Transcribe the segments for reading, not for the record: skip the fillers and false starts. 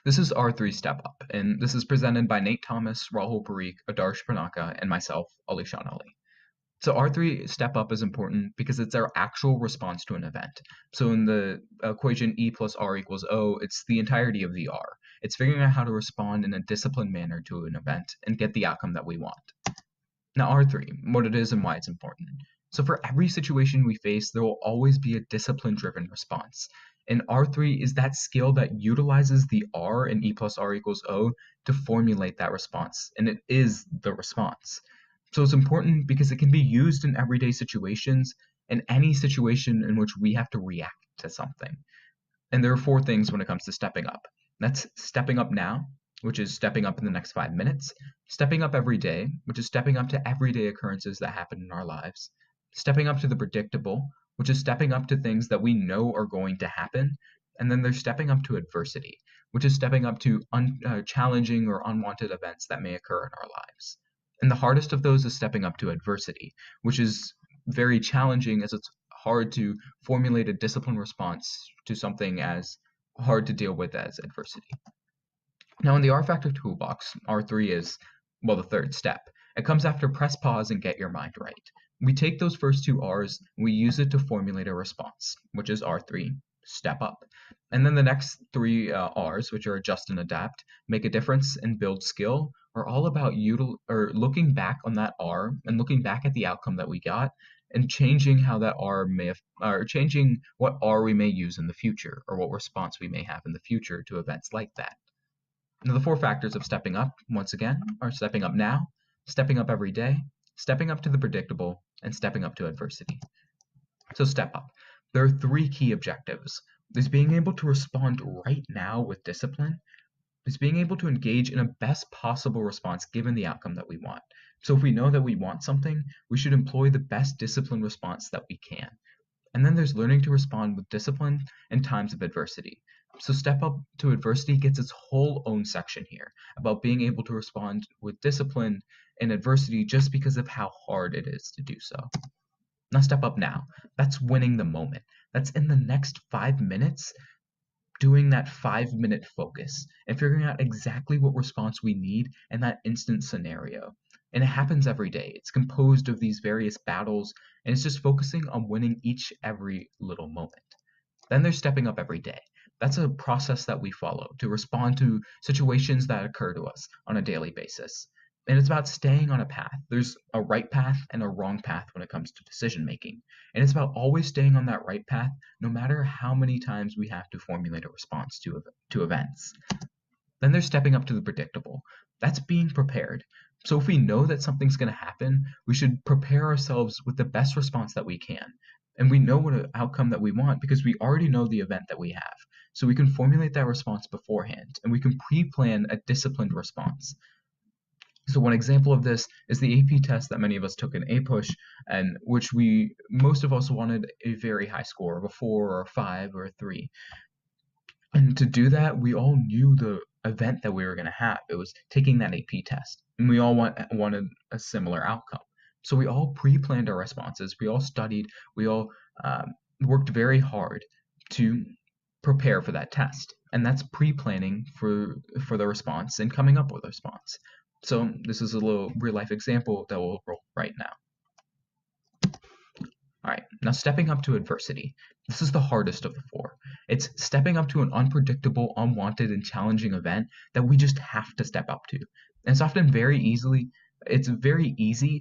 This is R3 Step Up, and this is presented by Nate Thomas, Rahul Parikh, Adarsh Pranaka, and myself, Alishaan Ali. So R3 Step Up is important because it's our actual response to an event. So in the equation E plus R equals O, it's the entirety of the R. It's figuring out how to respond in a disciplined manner to an event and get the outcome that we want. Now R3, what it is and why it's important. So for every situation we face, there will always be a discipline-driven response. And R3 is that skill that utilizes the R in E plus R equals O to formulate that response, and it is the response. So it's important because it can be used in everyday situations and any situation in which we have to react to something. And there are four things when it comes to stepping up. That's stepping up now, which is stepping up in the next 5 minutes, stepping up every day, which is stepping up to everyday occurrences that happen in our lives, stepping up to the predictable, which is stepping up to things that we know are going to happen, and then there's stepping up to adversity, which is stepping up to challenging or unwanted events that may occur in our lives. And the hardest of those is stepping up to adversity, which is very challenging as it's hard to formulate a disciplined response to something as hard to deal with as adversity. Now in the R factor toolbox, R3 is, well, the third step. It comes after press pause and get your mind right. We take those first two R's and we use it to formulate a response, which is R3, step up. And then the next three R's, which are adjust and adapt, make a difference, and build skill, are all about looking back on that R and looking back at the outcome that we got and changing how that R may have, or changing what R we may use in the future or what response we may have in the future to events like that. Now the four factors of stepping up, once again, are stepping up now, stepping up every day, stepping up to the predictable, and stepping up to adversity. So step up. There are three key objectives. There's being able to respond right now with discipline. There's being able to engage in a best possible response given the outcome that we want. So if we know that we want something, we should employ the best disciplined response that we can. And then there's learning to respond with discipline in times of adversity. So step up to adversity gets its whole own section here about being able to respond with discipline in adversity just because of how hard it is to do so. Now step up now. That's winning the moment. That's in the next 5 minutes, doing that 5-minute focus and figuring out exactly what response we need in that instant scenario. And it happens every day. It's composed of these various battles, and it's just focusing on winning every little moment. Then there's stepping up every day. That's a process that we follow to respond to situations that occur to us on a daily basis. And it's about staying on a path. There's a right path and a wrong path when it comes to decision making. And it's about always staying on that right path, no matter how many times we have to formulate a response to events. Then there's stepping up to the predictable. That's being prepared. So if we know that something's going to happen, we should prepare ourselves with the best response that we can. And we know what outcome that we want because we already know the event that we have. So we can formulate that response beforehand, and we can pre-plan a disciplined response. So one example of this is the AP test that many of us took in APUSH, and which most of us wanted a very high score of a 4 or a 5 or a 3. And to do that, we all knew the event that we were going to have. It was taking that AP test, and we all wanted a similar outcome. So we all pre-planned our responses. We all studied. We all worked very hard to prepare for that test, and that's pre-planning for the response and coming up with a response. So this is a little real-life example that we'll roll right now. All right, now stepping up to adversity. This is the hardest of the four. It's stepping up to an unpredictable, unwanted, and challenging event that we just have to step up to. And it's often very easy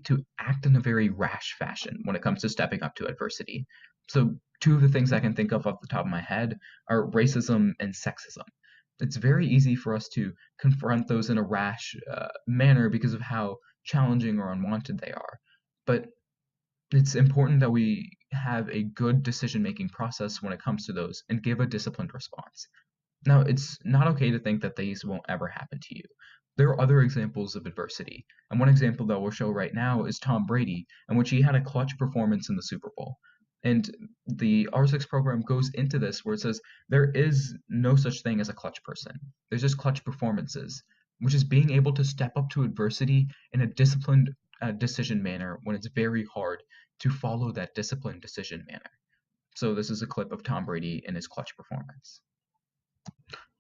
to act in a very rash fashion when it comes to stepping up to adversity. So two of the things I can think of off the top of my head are racism and sexism. It's very easy for us to confront those in a rash manner because of how challenging or unwanted they are. But it's important that we have a good decision-making process when it comes to those and give a disciplined response. Now, it's not okay to think that these won't ever happen to you. There are other examples of adversity, and one example that we'll show right now is Tom Brady, in which he had a clutch performance in the Super Bowl. And the R6 program goes into this where it says there is no such thing as a clutch person. There's just clutch performances, which is being able to step up to adversity in a disciplined decision manner when it's very hard to follow that disciplined decision manner. So this is a clip of Tom Brady in his clutch performance.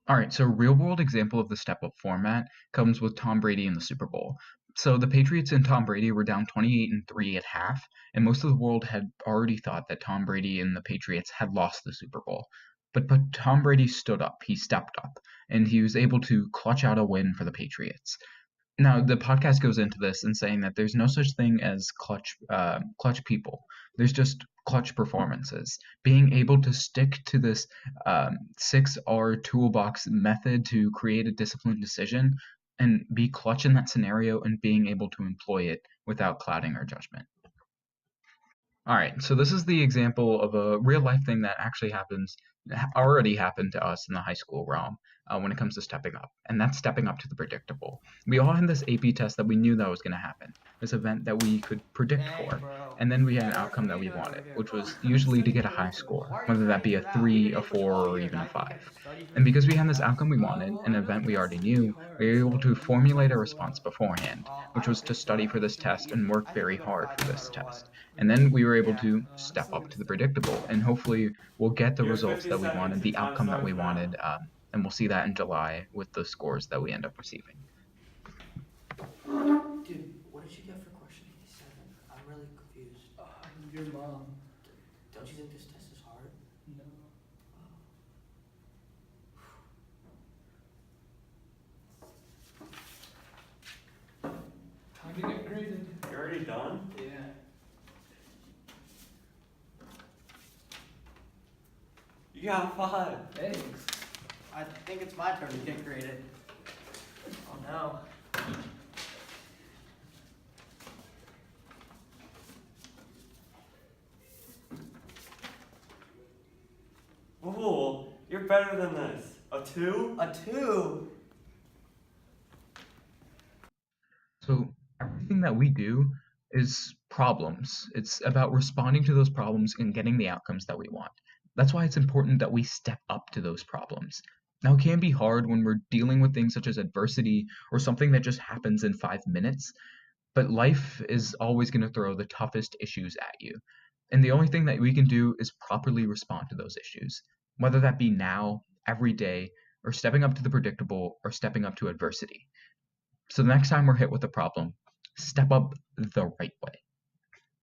All right, so real world example of the step up format comes with Tom Brady in the Super Bowl. So the Patriots and Tom Brady were down 28-3 at half, and most of the world had already thought that Tom Brady and the Patriots had lost the Super Bowl. But Tom Brady stood up, he stepped up, and he was able to clutch out a win for the Patriots. Now, the podcast goes into this and saying that there's no such thing as clutch people. There's just clutch performances. Being able to stick to this 6R toolbox method to create a disciplined decision and be clutch in that scenario and being able to employ it without clouding our judgment. All right, so this is the example of a real life thing that actually already happened to us in the high school realm when it comes to stepping up, and that's stepping up to the predictable. We all had this AP test that we knew that was going to happen, this event that we could predict Dang, for, bro. and then we had an Hey, outcome what that are you we doing over wanted, here, which bro? was I'm usually to studying get for a high this. score, Why are you whether that freaking be me a out? You 3, didn't a push 4, all or year. even a Now you think 5. I should study for And this because we stupid had this test? outcome we wanted, Well, an I know the event we test already is pretty knew, we hard, were able to so you might formulate a as response well. beforehand, I which was don't to think so. study I for think this it's gonna be test and easy. work I think very we're gonna hard crack for no this matter what. test. And then Really? we were able Yeah. to I'm step still up to the against it. predictable, and hopefully we'll get the You're results that we 57 wanted, 2 the times outcome that we larger now. wanted, and we'll see that in July with the scores that we end up receiving. Dude, what did you get for question 87? I'm really confused. Your mom. Don't you think this test is hard? No. Time to get graded. You're already done? Yeah. You got 5. Thanks. I think it's my turn to get graded. Oh no. Ooh, you're better than this. A 2? A 2? So everything that we do is problems. It's about responding to those problems and getting the outcomes that we want. That's why it's important that we step up to those problems. Now, it can be hard when we're dealing with things such as adversity or something that just happens in 5 minutes, but life is always going to throw the toughest issues at you. And the only thing that we can do is properly respond to those issues, whether that be now, every day, or stepping up to the predictable or stepping up to adversity. So the next time we're hit with a problem, step up the right way.